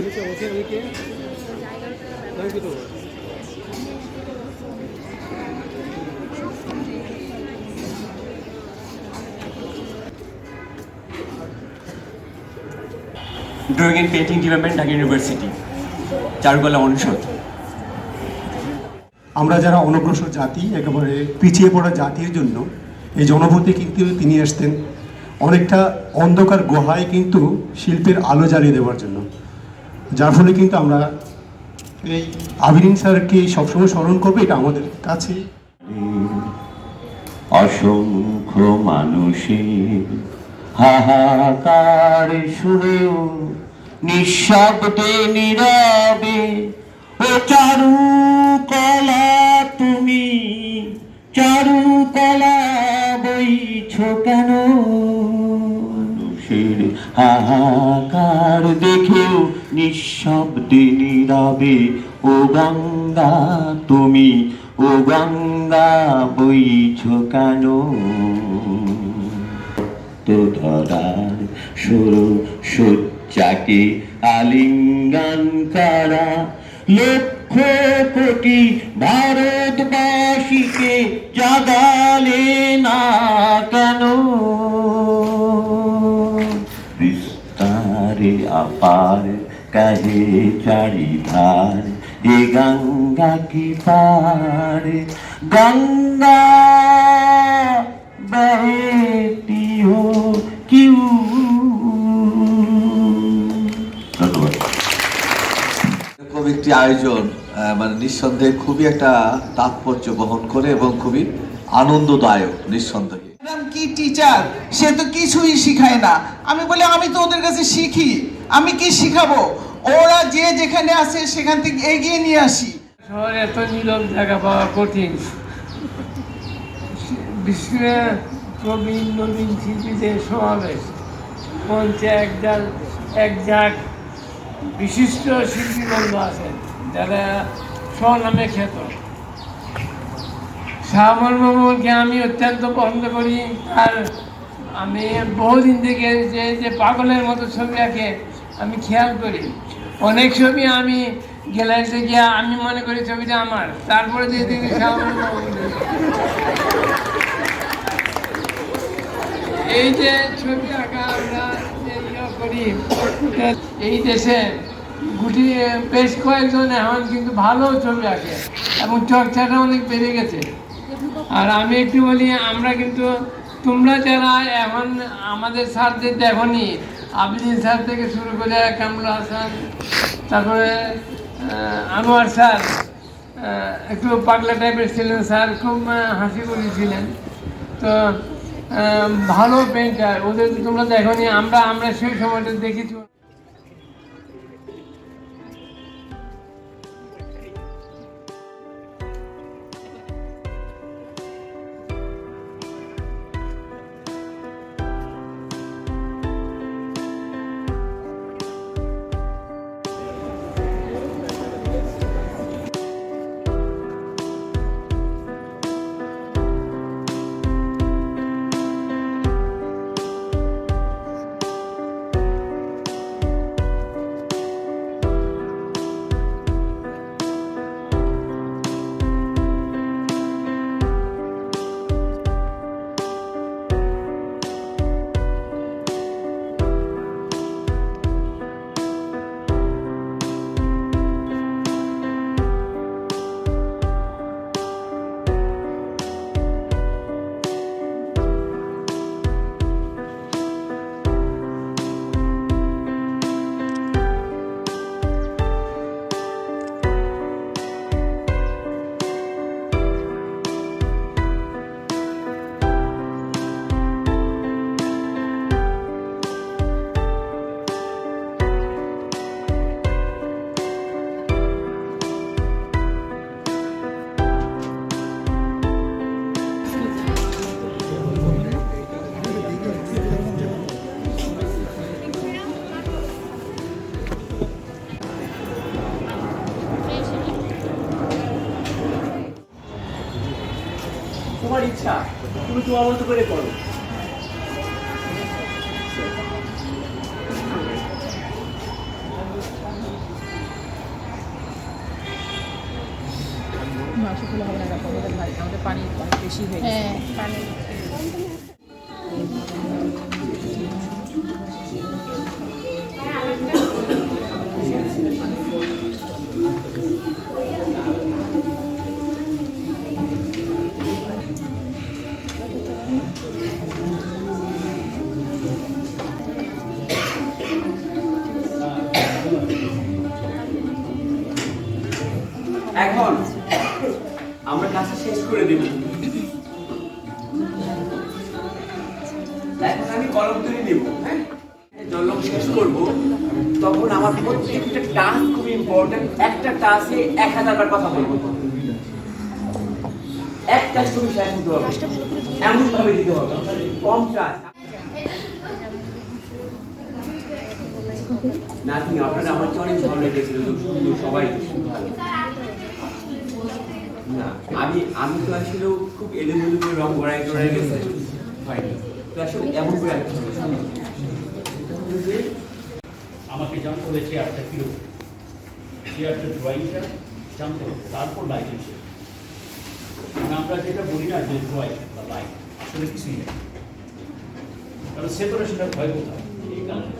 Drawing and painting department, Dhaka university, চারুকলা অনুষদ। আমরা যারা অনগ্রসর জাতি, একেবারে পিছিয়ে পড়া জাতির জন্য এই জনপথে কিন্তু তিনি আসতেন অনেকটা অন্ধকার গুহায় কিন্তু শিল্পের আলো জ্বালিয়ে দেওয়ার জন্য, যার ফলে কিন্তু আমরা এই আবিরিন স্যারকে সবসময় স্মরণ করবো। এটা আমাদের কাছে অসংখ্য মানুষের হাহাকার শুনেও নিঃশব্দে নীরবে ও চারুকলা, তুমি চারুকলা বইছ কেন? মানুষের হাহাকার দেখেও নিঃশব্দে নীরবে ও গঙ্গা, তুমি ও গঙ্গা বইছ কেন? তো ধরার সরু সজ্জাকে আলিঙ্গন করা লক্ষ কোটি ভারতবাসীকে জাগালে না কেন? বিস্তারে আপার কাহে চারিধার এ গঙ্গা কি পার, গঙ্গা বহতি হো কিউ। ধন্যবাদ। এরকম একটি আয়োজন মানে নিঃসন্দেহে খুবই একটা তাৎপর্য বহন করে এবং খুবই আনন্দদায়ক নিঃসন্দেহে। ম্যাডাম কি টিচার, সে তো কিছুই শিখায় না। আমি বলি আমি তো ওদের কাছে শিখি, আমি কি শিখাবো? ওরা যে যেখানে আছে সেখান থেকে এগিয়ে নিয়ে আসি। শহরে এত নীরব জায়গা পাওয়া কঠিন। বিশেষ করে প্রবীণ নবীন শিল্পীদের সমাবেশ, মঞ্চে এক ঝাঁক বিশিষ্ট শিল্পীবৃন্দ আছেন যারা স্বনামে খ্যাত। শাহমল মামুনকে আমি অত্যন্ত পছন্দ করি। আর আমি বহুদিন থেকে যে পাগলের মতো ছবি আঁকে আমি খেয়াল করি। অনেক ছবি আমি গ্যালারিতে গিয়ে আমি মনে করি ছবিটা আমার, তারপরে দিয়ে দেখি শাহমল মামুন। এই যে ছবি আঁকা আমরা যে করি এই দেশে বেশ কয়েকজন এখন কিন্তু ভালো ছবি আঁকে এবং চর্চাটা অনেক বেড়ে গেছে। আর আমি একটু বলি, আমরা কিন্তু তোমরা যারা এখন আমাদের স্যারদের দেখনি, আবিদিন স্যার থেকে শুরু করে কামরুল হাসান, তারপরে আনোয়ার স্যার একটু পাগলা টাইপের ছিলেন, স্যার খুব হাসি করেছিলেন। তো ভালো পেন্টার, ওদের তোমরা দেখনি, আমরা সেই সময়টা দেখেছি। তোমার ইচ্ছা, তুমি তোমার মতো করে করো। মাংসগুলো হবে না এরকম ওদের ভাই আমাদের পানি অনেক বেশি হয়ে গেছে। হ্যাঁ পানি এখন আমরা কাজটা শেষ করে দেব। এখন আমি কলম তুলে নেব, হ্যাঁ যখন শেষ করব তখন আমার প্রত্যেকটা টাস্ক খুব ইম্পর্টেন্ট। একটা টাস্কে 1000 বার কথা বলবো, এক টাস্ক তুমি শেষ করতে হবে, এমন ভাবে দিতে হবে, কম টাস্ক না। তুমি আপনারা আমার অনেক ভালো লেগেছিল, সুন্দর, সবাই ভালো। না আমি তো আসলে খুব এলোমেলো করে রং গড়াই গেছে হয়নি, তো আসলে এমন করে আমাকে জানতে হবে চেয়ারটা কীরকম, চেয়ারটা ড্রয়িংটা জানতে হবে, তারপর লাইটিং শেষ। মানে আমরা যেটা বলি না যে ড্রয়িং বা লাইট, আসলে কিছুই নেই, কারণ সেপারেশনটা ভয় কোথায় এই কারণে।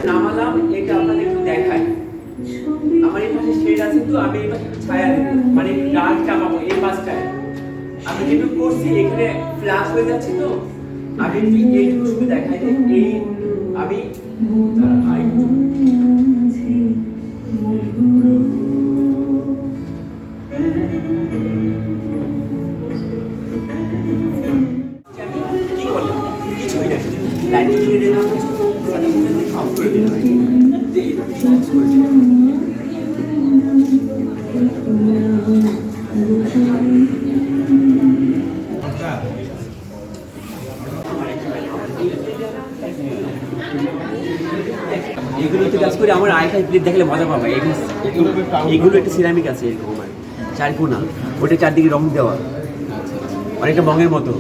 নামালাম, এটা আপনাদের একটু দেখাই। আমার এই পাশে শেড আছে, তো আমি এই পাশে ছায়া দেবো, মানে ডার্ক কামাবো এই পাশটায়। আমি যেটুকু করছি এখানে ফ্ল্যাশ হয়ে যাচ্ছে, তো আমি এইটুকু শুধু দেখাই যে এই আমি কি করলাম, কিছুই না, লাইটিং শেডে না অফ করে দিলাম, যে এটা সহজ করে দিলাম। এগুলোতে কাজ করে আমার আইফাই প্লেট দেখলে মজা পাবে। এগুলো একটা সিরামিক আছে এরকম, আমার চারকোনা, ওটা চারদিকে রং দেওয়া, অনেকটা মঙের মতো,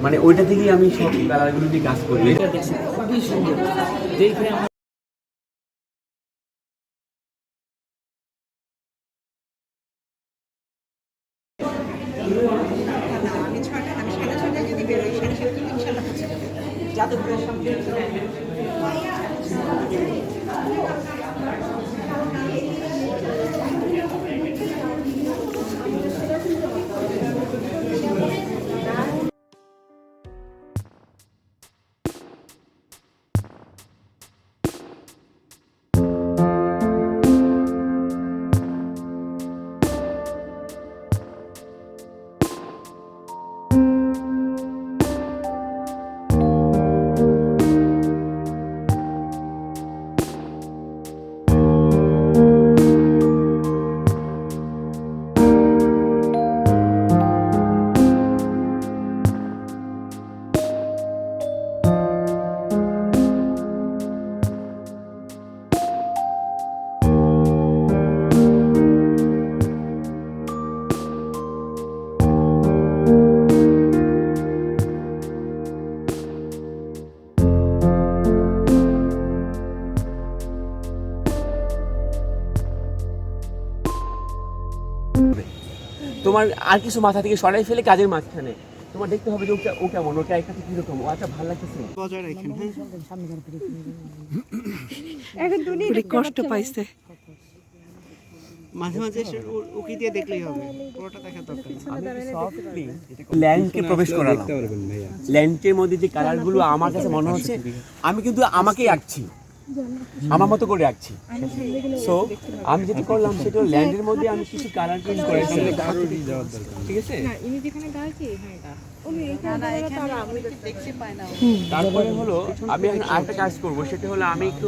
মানে ওইটা থেকেই আমি সব কালারগুলো দিয়ে কাজ করি। এটা দেখছি খুবই সুন্দর, যেইখানে তোমার আর কিছু মাথা থেকে সরাই ফেলে কাজের মাঝখানে তোমার দেখতে হবে যে ও কেমন, ওটা একটা কিরকম, ও আচ্ছা ভালো লাগতেছে বজায় রাখেন। এখন কষ্ট পাইছে, মাঝে মাঝে উকি দিয়ে দেখলেই হবে, পুরোটা দেখা দরকার নেই। ল্যান্ডকে প্রবেশ করালাম, ল্যান্ডের মধ্যে যে কালারগুলো আমার কাছে মনে হচ্ছে আমি কিন্তু আমাকেই আঁকছি, আমার মতো করে আঁকছি। সো আমি যেটা করলাম সেটা ল্যান্ডের মধ্যে আমি কিছু কালার চেঞ্জ করে, ঠিক আছে। তারপরে হলো আমি এখন আরেকটা কাজ করবো, সেটা হলো আমি একটু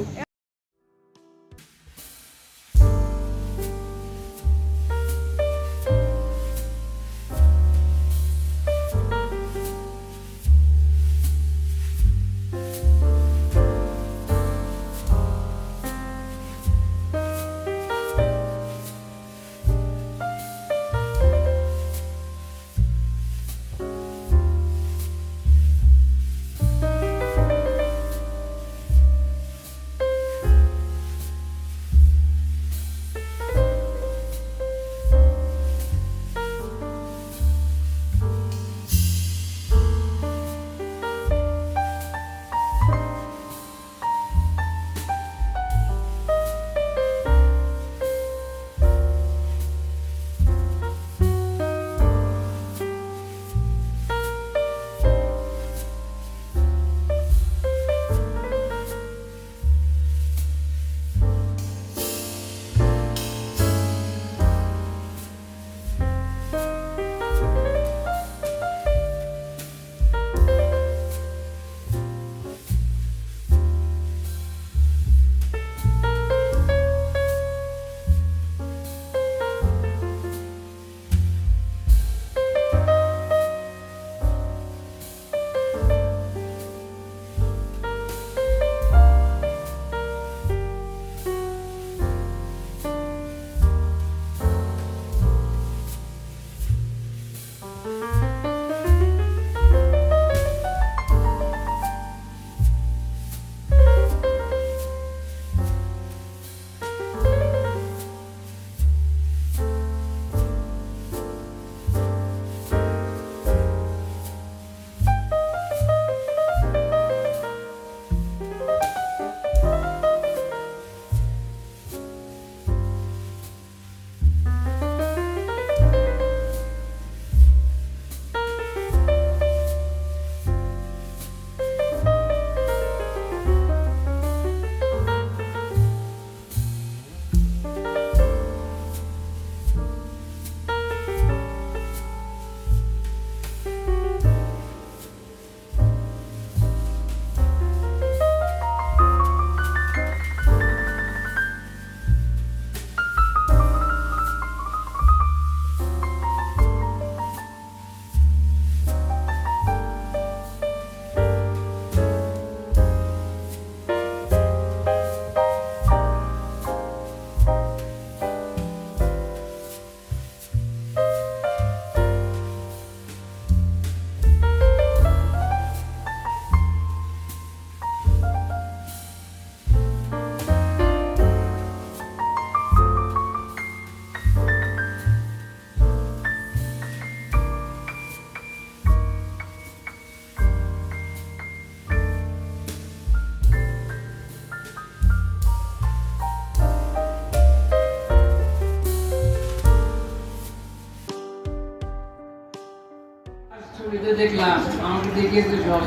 ছবিতে দেখলাম, আমাকে দেখেছে সব,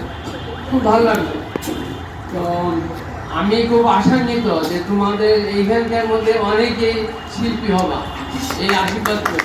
খুব ভালো লাগলো। তো আমি খুব আশান্বিত যে তোমাদের এইখানকার মধ্যে অনেকেই শিল্পী হবা, এই আশীর্বাদ করি।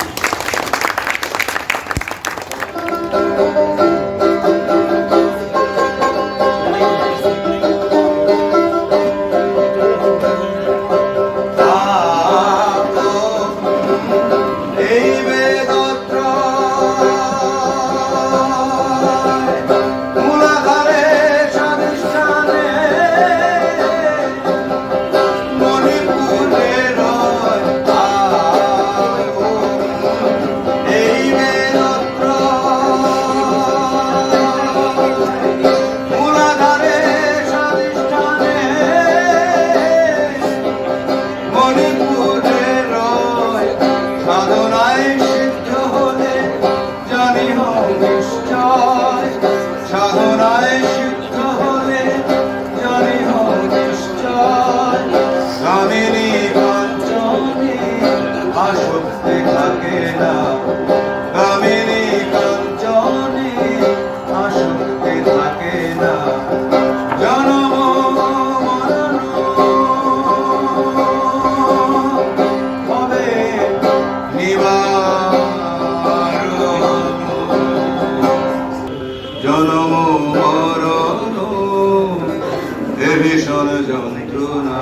জনম মরণ এ ভীষণ যন্ত্রণা